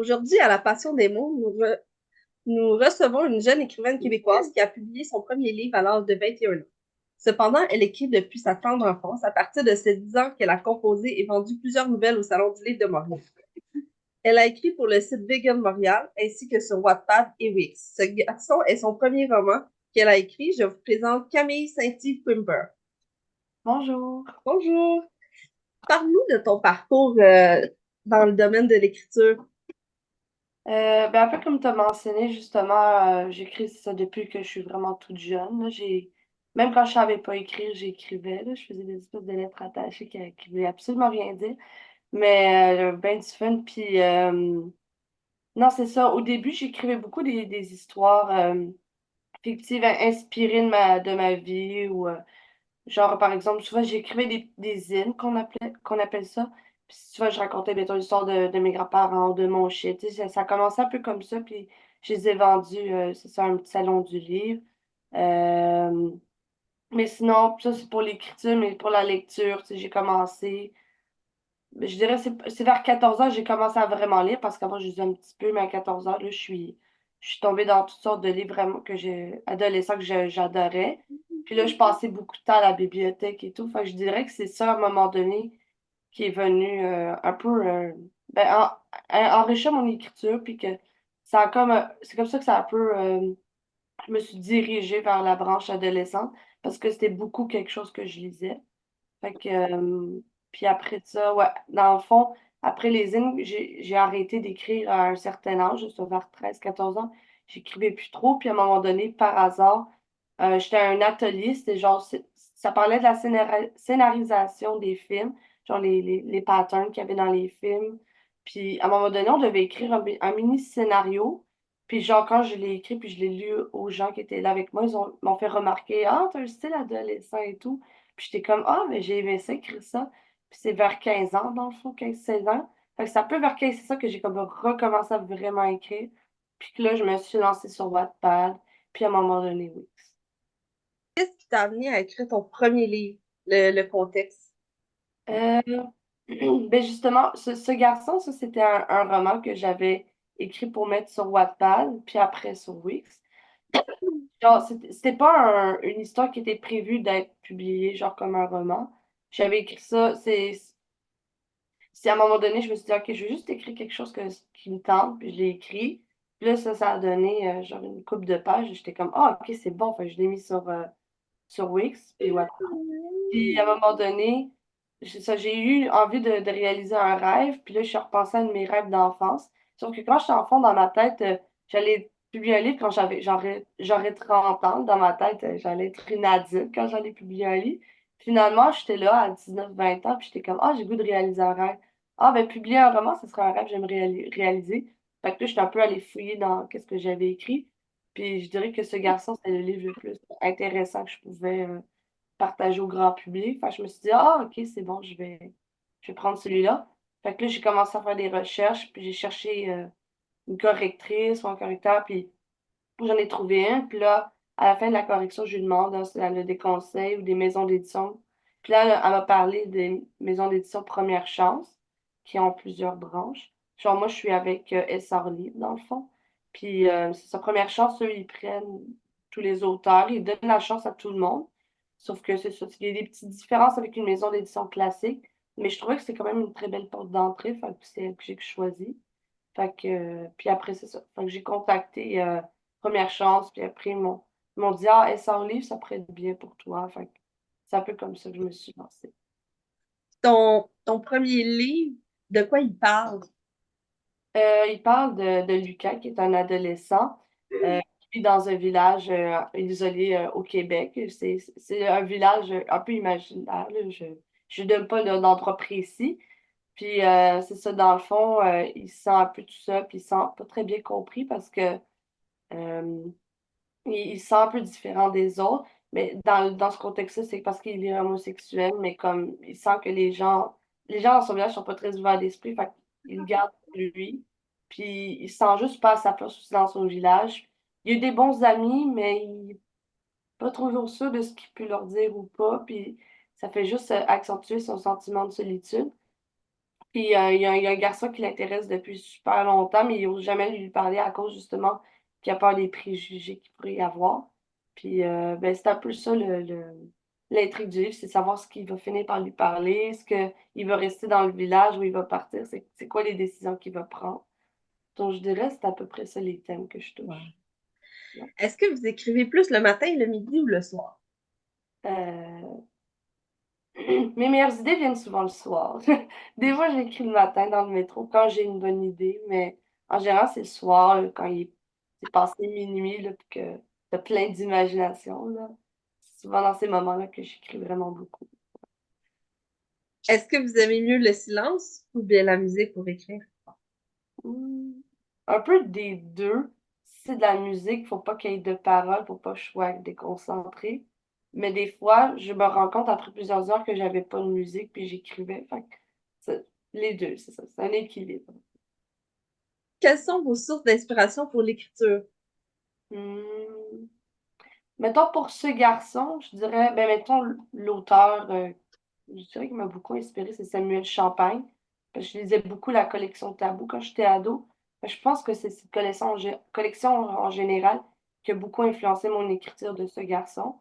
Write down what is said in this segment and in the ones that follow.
Aujourd'hui, à la Passion des mots, nous recevons une jeune écrivaine québécoise qui a publié son premier livre à l'âge de 21 ans. Cependant, elle écrit depuis sa tendre enfance, à partir de ses 10 ans qu'elle a composé et vendu plusieurs nouvelles au Salon du Livre de Montréal. Elle a écrit pour le site Vegan Montréal ainsi que sur Wattpad et Wix. Ce garçon est son premier roman qu'elle a écrit. Je vous présente Camille Saint-Yves-Quimper. Bonjour. Bonjour! Parle-nous de ton parcours dans le domaine de l'écriture. Un peu comme tu as mentionné, justement, j'écris ça depuis que je suis vraiment toute jeune. Là. Même quand je savais pas écrire, j'écrivais. Là. Je faisais des espèces de lettres attachées qui voulaient absolument rien dire. Mais ben du fun. Puis, non, c'est ça. Au début, j'écrivais beaucoup des histoires fictives inspirées de ma vie ou genre, par exemple, souvent, j'écrivais des hymnes qu'on appelle ça. Puis, tu vois, je racontais, mettons, l'histoire de mes grands-parents, de mon chien. Tu sais, ça a commencé un peu comme ça, puis je les ai vendus, c'est ça, un petit salon du livre. Euh, mais sinon, ça, c'est pour l'écriture, mais pour la lecture, tu sais, j'ai commencé. Je dirais, c'est vers 14 ans que j'ai commencé à vraiment lire, parce qu'avant, je lisais un petit peu, mais à 14 ans, là, je suis tombée dans toutes sortes de livres vraiment adolescents j'adorais. Puis là, je passais beaucoup de temps à la bibliothèque et tout. Fait que je dirais que c'est ça, à un moment donné, qui est venu un peu enrichir mon écriture, puis que ça a comme, c'est comme ça que ça a un peu, je me suis dirigée vers la branche adolescente, parce que c'était beaucoup quelque chose que je lisais. Fait que, puis après ça, ouais, dans le fond, après les hymnes, j'ai arrêté d'écrire à un certain âge, juste vers 13 14 ans. J'écrivais plus trop, puis à un moment donné, par hasard, j'étais à un atelier, c'était genre, ça parlait de la scénarisation des films, genre les patterns qu'il y avait dans les films. Puis à un moment donné, on devait écrire un mini scénario. Puis genre, quand je l'ai écrit, puis je l'ai lu aux gens qui étaient là avec moi, m'ont fait remarquer, ah, t'as un style adolescent et tout. Puis j'étais comme, ah, mais j'ai aimé ça, écrire ça. Puis c'est vers 15 ans, dans le fond, 15 16 ans. Fait que c'est un peu vers 15 c'est ça que j'ai comme recommencé à vraiment écrire. Puis que là, je me suis lancée sur Wattpad. Puis à un moment donné, oui. Qu'est-ce qui t'a amené à écrire ton premier livre, le contexte? Euh, ben justement, ce garçon, ça, c'était un roman que j'avais écrit pour mettre sur Wattpad, puis après sur Wix. Genre, c'était pas une histoire qui était prévue d'être publiée, genre comme un roman. J'avais écrit ça, c'est à un moment donné, je me suis dit, OK, je vais juste écrire quelque chose qui me tente, puis je l'ai écrit. Puis là, ça a donné genre une couple de pages. J'étais comme, ah, OK, c'est bon. Fait que je l'ai mis sur Wix, puis Wattpad. Puis à un moment donné, j'ai eu envie de réaliser un rêve, puis là, je suis repensée à un de mes rêves d'enfance. Sauf que quand j'étais enfant, dans ma tête, j'allais publier un livre quand j'aurais 30 ans. Dans ma tête, j'allais être une adulte quand j'allais publier un livre. Finalement, j'étais là à 19 20 ans, puis j'étais comme, ah, j'ai le goût de réaliser un rêve. Ah, ben, publier un roman, ce serait un rêve que j'aimerais réaliser. Fait que là, j'étais un peu allée fouiller dans qu'est-ce que j'avais écrit. Puis je dirais que ce garçon, c'est le livre le plus intéressant que je pouvais partagé au grand public. Fait que je me suis dit, ah, OK, c'est bon, je vais prendre celui-là. Fait que là, j'ai commencé à faire des recherches, puis j'ai cherché une correctrice ou un correcteur, puis j'en ai trouvé un. Puis là, à la fin de la correction, je lui demande hein, si elle a des conseils ou des maisons d'édition. Puis là, elle m'a parlé des maisons d'édition Première Chance, qui ont plusieurs branches. Genre, moi, je suis avec SR Livre, dans le fond. Puis, c'est sa première chance, eux, ils prennent tous les auteurs, ils donnent la chance à tout le monde. Sauf que c'est ça, il y a des petites différences avec une maison d'édition classique, mais je trouvais que c'est quand même une très belle porte d'entrée, fait que c'est elle que j'ai choisie. Fait que, puis après, c'est ça. Fait que j'ai contacté Première Chance, puis après, ils m'ont dit, ah, SR Livre, ça pourrait être bien pour toi. Fait que c'est un peu comme ça que je me suis lancée. Ton premier livre, de quoi il parle? Il parle de Lucas, qui est un adolescent qui vit dans un village isolé au Québec. C'est un village un peu imaginaire. Là. Je ne donne pas d'endroit précis. Puis c'est ça, dans le fond, il se sent un peu tout ça, puis il se sent pas très bien compris parce que euh, il se sent un peu différent des autres. Mais dans ce contexte-là, c'est parce qu'il est homosexuel, mais comme il sent que les gens dans son village sont pas très ouverts d'esprit, fait qu'il le garde pour lui. Puis il se sent juste pas à sa place aussi dans son village. Il a des bons amis, mais il n'est pas toujours sûr de ce qu'il peut leur dire ou pas. Puis ça fait juste accentuer son sentiment de solitude. Puis il y a un garçon qui l'intéresse depuis super longtemps, mais il n'ose jamais lui parler à cause justement qu'il a peur des préjugés qu'il pourrait y avoir. Puis ben, c'est un peu ça l'intrigue du livre, c'est de savoir ce qu'il va finir par lui parler, est-ce qu'il va rester dans le village ou il va partir, c'est quoi les décisions qu'il va prendre. Donc je dirais c'est à peu près ça les thèmes que je Wow. touche. Ouais. Est-ce que vous écrivez plus le matin, le midi ou le soir? Euh, Mes meilleures idées viennent souvent le soir. Des fois, j'écris le matin dans le métro quand j'ai une bonne idée, mais en général, c'est le soir, là, quand c'est passé minuit, là, puis que t'as plein d'imagination, là. C'est souvent dans ces moments-là que j'écris vraiment beaucoup. Est-ce que vous aimez mieux le silence ou bien la musique pour écrire? Hmm. Un peu des deux. Si c'est de la musique, faut pas qu'il y ait de paroles pour pas que je sois déconcentrée. Mais des fois, je me rends compte après plusieurs heures que j'avais pas de musique puis j'écrivais. Fait que les deux, c'est ça. C'est un équilibre. Quelles sont vos sources d'inspiration pour l'écriture? Hmm. Mettons pour ce garçon, je dirais, ben mettons l'auteur, je dirais qui m'a beaucoup inspiré, c'est Samuel Champagne. Parce que je lisais beaucoup la collection Tabou quand j'étais ado. Je pense que c'est cette collection en général qui a beaucoup influencé mon écriture de ce garçon,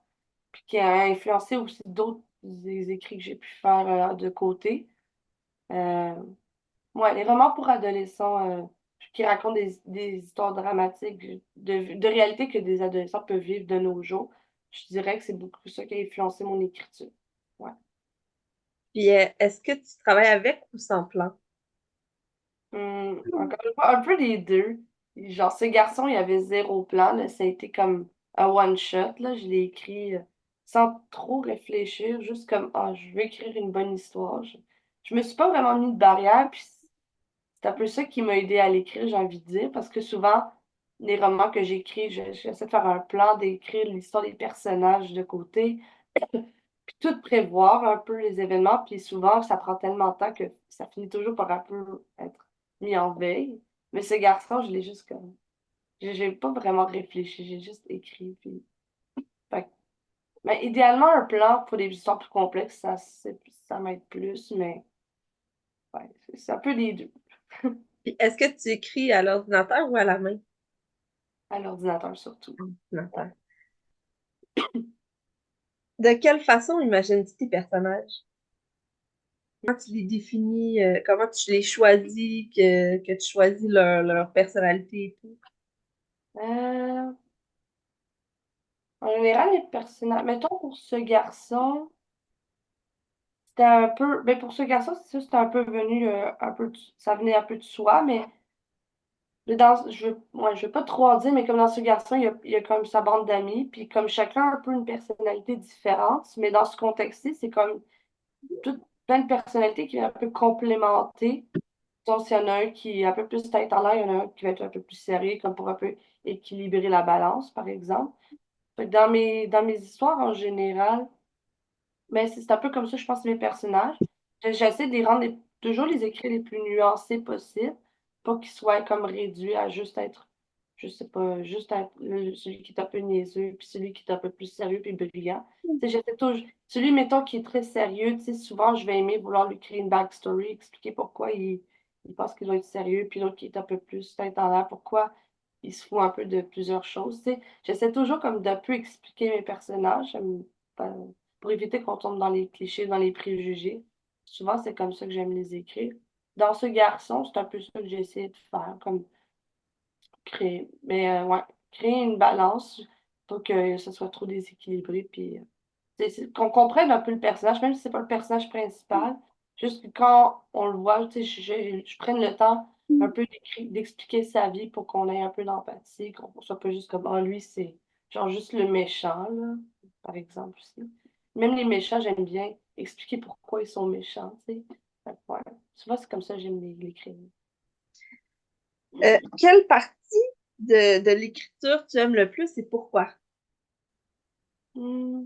puis qui a influencé aussi d'autres des écrits que j'ai pu faire de côté. Euh, Ouais, les romans pour adolescents qui racontent des histoires dramatiques de réalité que des adolescents peuvent vivre de nos jours. Je dirais que c'est beaucoup ça qui a influencé mon écriture. Ouais. Puis, est-ce que tu travailles avec ou sans plan? Encore une fois, un peu les deux. Genre, ce garçon, il avait zéro plan, là. Ça a été comme un one-shot, là. Je l'ai écrit sans trop réfléchir, juste comme, ah, je veux écrire une bonne histoire. Je me suis pas vraiment mis de barrière, puis c'est un peu ça qui m'a aidé à l'écrire, j'ai envie de dire, parce que souvent, les romans que j'écris, j'essaie de faire un plan, d'écrire l'histoire des personnages de côté, puis tout prévoir un peu les événements, puis souvent, ça prend tellement de temps que ça finit toujours par un peu être mis en veille. Mais ce garçon, je l'ai juste comme... J'ai pas vraiment réfléchi, j'ai juste écrit, puis... Fait que- mais idéalement, un plan pour des histoires plus complexes, ça m'aide plus, mais ouais, c'est un peu les deux, Puis, est-ce que tu écris à l'ordinateur ou à la main? à l'ordinateur surtout. Ordinateur. De quelle façon imagines-tu tes personnages? Comment tu les définis? Comment tu les choisis? Que tu choisis leur personnalité et tout? Euh, En général, les personnages. Mettons pour ce garçon, c'était un peu. Ben pour ce garçon, c'est ça, c'était un peu venu un peu ça venait un peu de soi, mais je veux pas trop en dire, mais comme dans ce garçon, il y a comme sa bande d'amis, puis comme chacun a un peu une personnalité différente, mais dans ce contexte-ci, c'est comme plein de personnalités qui viennent un peu complémenter. Donc, s'il y en a un qui est un peu plus tête en l'air, il y en a un qui va être un peu plus sérieux, comme pour un peu équilibrer la balance, par exemple. Fait que dans mes histoires en général, mais c'est un peu comme ça, je pense, mes personnages. J'essaie de les rendre toujours les écrire les plus nuancés possibles, pas qu'ils soient comme réduits à juste être, je sais pas, juste être celui qui est un peu niaiseux, puis celui qui est un peu plus sérieux puis brillant. Tu sais, j'essaie toujours, celui, mettons, qui est très sérieux, tu sais, souvent, je vais aimer vouloir lui créer une backstory, expliquer pourquoi il pense qu'il doit être sérieux, puis l'autre qui est un peu plus tête en l'air, pourquoi il se fout un peu de plusieurs choses, tu sais. J'essaie toujours comme d'un peu expliquer mes personnages. Pas- pour éviter qu'on tombe dans les clichés, dans les préjugés. Souvent, c'est comme ça que j'aime les écrire. Dans ce garçon, c'est un peu ça que j'ai essayé de faire, comme créer. Mais ouais, créer une balance pour que ce soit trop déséquilibré. Puis qu'on comprenne un peu le personnage, même si c'est pas le personnage principal. Juste que quand on le voit, tu sais, je prenne le temps un peu d'expliquer sa vie pour qu'on ait un peu d'empathie, qu'on soit pas juste comme, ah, lui, c'est genre juste le méchant, là, par exemple aussi. Même les méchants, j'aime bien expliquer pourquoi ils sont méchants, tu sais. Fait que, ouais. Souvent, c'est comme ça que j'aime l'écrire. Quelle partie de l'écriture tu aimes le plus et pourquoi? Hmm,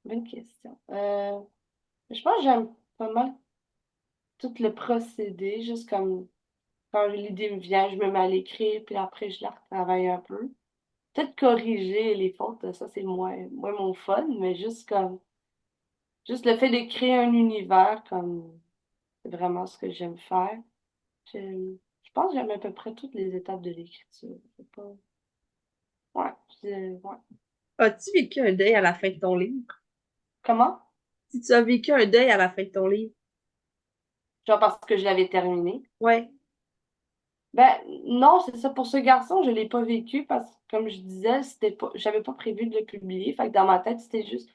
bonne question. Je pense que j'aime pas mal tout le procédé, juste comme quand l'idée me vient, je me mets à l'écrire, puis après, je la retravaille un peu. Peut-être corriger les fautes, ça, c'est moins mon fun, mais juste comme juste le fait de créer un univers, comme c'est vraiment ce que j'aime faire. Je pense que j'aime à peu près toutes les étapes de l'écriture. C'est pas... Ouais, ouais. As-tu vécu un deuil à la fin de ton livre? Comment? Si tu as vécu un deuil à la fin de ton livre. Genre parce que je l'avais terminé. Ouais. Ben non, c'est ça. Pour ce garçon, je l'ai pas vécu parce que, comme je disais, j'avais pas prévu de le publier. Fait que dans ma tête, c'était juste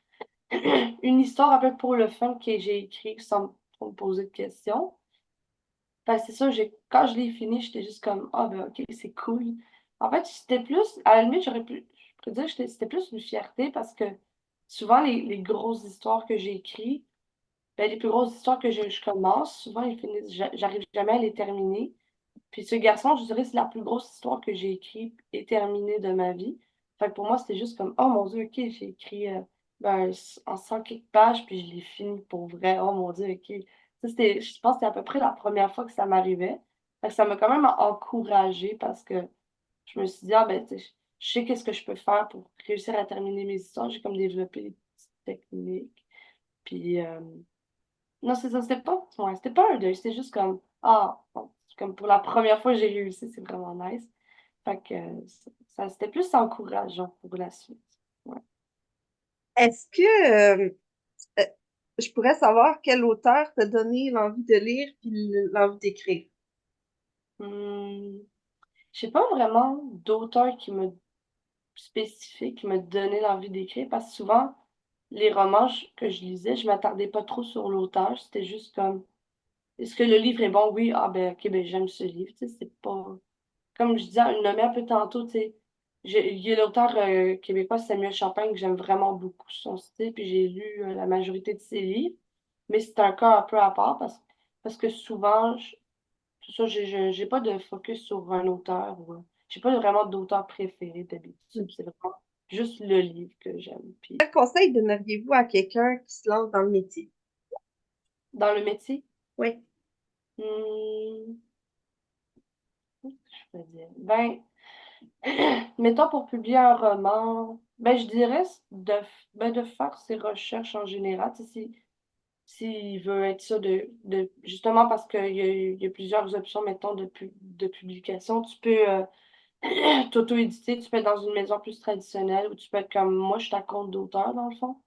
une histoire un peu pour le fun que j'ai écrit sans trop me poser de questions. Fait que c'est ça, quand je l'ai fini, j'étais juste comme, ah ben ok, c'est cool. En fait, c'était plus, à la limite, je pourrais dire que c'était plus une fierté parce que souvent, les grosses histoires que j'ai écrites, ben, les plus grosses histoires que je commence, souvent, j'arrive jamais à les terminer. Puis ce garçon, je dirais, c'est la plus grosse histoire que j'ai écrite et terminée de ma vie. Fait que pour moi, c'était juste comme, oh mon Dieu, ok, j'ai écrit en 100 quelques pages, puis je l'ai fini pour vrai. Oh mon Dieu, ok. Ça, je pense que c'était à peu près la première fois que ça m'arrivait. Fait que ça m'a quand même encouragée parce que je me suis dit, ah ben, tu sais, je sais qu'est-ce que je peux faire pour réussir à terminer mes histoires. J'ai comme développé des petites techniques. Puis, non, c'est ça, c'était pas un deuil, c'était juste comme, ah, bon, c'est comme pour la première fois j'ai réussi, c'est vraiment nice. Fait que c'était plus encourageant pour la suite. Ouais. Est-ce que euh, je pourrais savoir quel auteur t'a donné l'envie de lire puis l'envie d'écrire? Hmm, j'ai pas vraiment d'auteur qui me spécifique, qui me donnait l'envie d'écrire, parce que souvent, les romans que je lisais, je m'attardais pas trop sur l'auteur, c'était juste comme, est-ce que le livre est bon? Oui, ah ben ok, ben j'aime ce livre, tu sais, c'est pas... Comme je disais, le nommé un peu tantôt, tu sais, il y a l'auteur québécois Samuel Champagne que j'aime vraiment beaucoup son style, puis j'ai lu la majorité de ses livres, mais c'est un cas un peu à part parce que souvent, tout ça, j'ai pas de focus sur un auteur ou j'ai pas vraiment d'auteur préféré d'habitude. C'est vraiment juste le livre que j'aime. Puis Quel conseil donneriez-vous à quelqu'un qui se lance dans le métier? dans le métier, Oui. hmm, je peux dire, ben, mettons pour publier un roman, ben je dirais de faire ses recherches en général. Tu sais, s'il veut être ça justement parce qu'il y a plusieurs options, mettons, de publication. Tu peux t'auto-éditer, tu peux être dans une maison plus traditionnelle ou tu peux être comme moi, je suis à compte d'auteur dans le fond.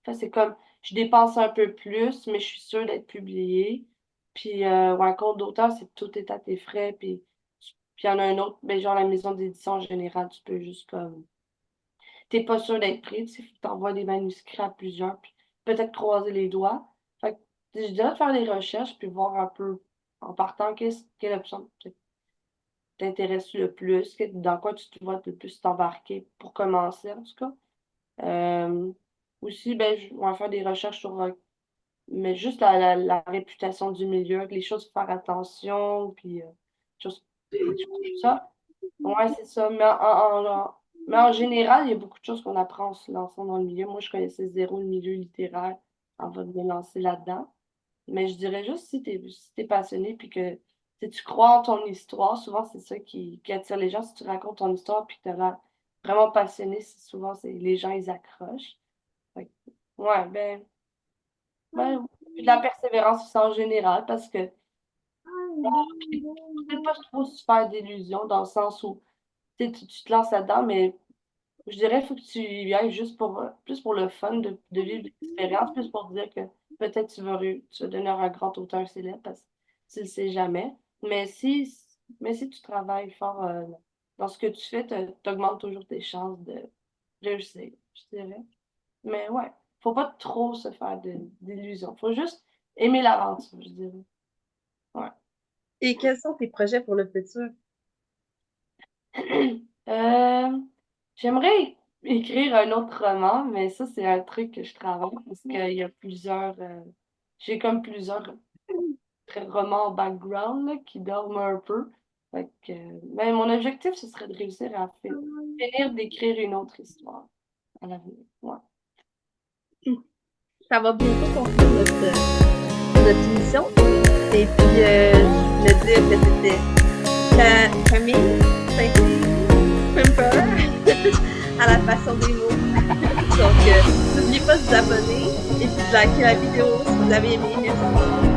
Fait, c'est comme je dépense un peu plus, mais je suis sûre d'être publiée. Puis ou un compte d'auteur, c'est tout est à tes frais. Puis il y en a un autre, ben, genre la maison d'édition en général, tu peux juste comme. T'es pas sûr d'être pris, tu sais, faut que t'envoies des manuscrits à plusieurs, puis peut-être croiser les doigts. Fait que je dirais de faire des recherches, puis voir un peu en partant quelle option t'intéresse le plus, dans quoi tu te vois le plus t'embarquer pour commencer, en tout cas. Euh, aussi, ben, on va faire des recherches sur mais juste la réputation du milieu, les choses, faut faire attention, puis des choses comme ça. Ouais, c'est ça. Mais en général, il y a beaucoup de choses qu'on apprend en se lançant dans le milieu. Moi, je connaissais zéro le milieu littéraire avant de me lancer là-dedans. Mais je dirais juste si t'es passionné puis que si tu crois en ton histoire, souvent c'est ça qui attire les gens. Si tu racontes ton histoire puis que t'as l'air vraiment passionné, souvent les gens ils accrochent. Fait que, ouais, ben, puis de la persévérance aussi en général parce que puis, peut-être pas trop se faire d'illusions dans le sens où tu te lances là-dedans, mais je dirais qu'il faut que tu y ailles juste plus pour le fun de vivre l'expérience, plus pour dire que peut-être tu vas devenir un grand auteur célèbre parce que tu ne le sais jamais. Mais si tu travailles fort dans ce que tu fais, tu augmentes toujours tes chances de réussir, je dirais. Mais ouais, faut pas trop se faire d'illusions. Faut juste aimer l'aventure, je dirais. Ouais. Et quels sont tes projets pour le futur? Euh, j'aimerais écrire un autre roman, mais ça, c'est un truc que je travaille parce qu'il y a j'ai comme plusieurs romans en background là, qui dorment un peu. Fait que, ben, mon objectif, ce serait de réussir à finir d'écrire une autre histoire à l'avenir. Ouais. Ça va bientôt conclure notre émission. Et puis, je voulais dire que c'était Camille Saint-Pimper à la façon des mots. Donc, N'oubliez pas de vous abonner et puis de liker la vidéo si vous avez aimé. Merci.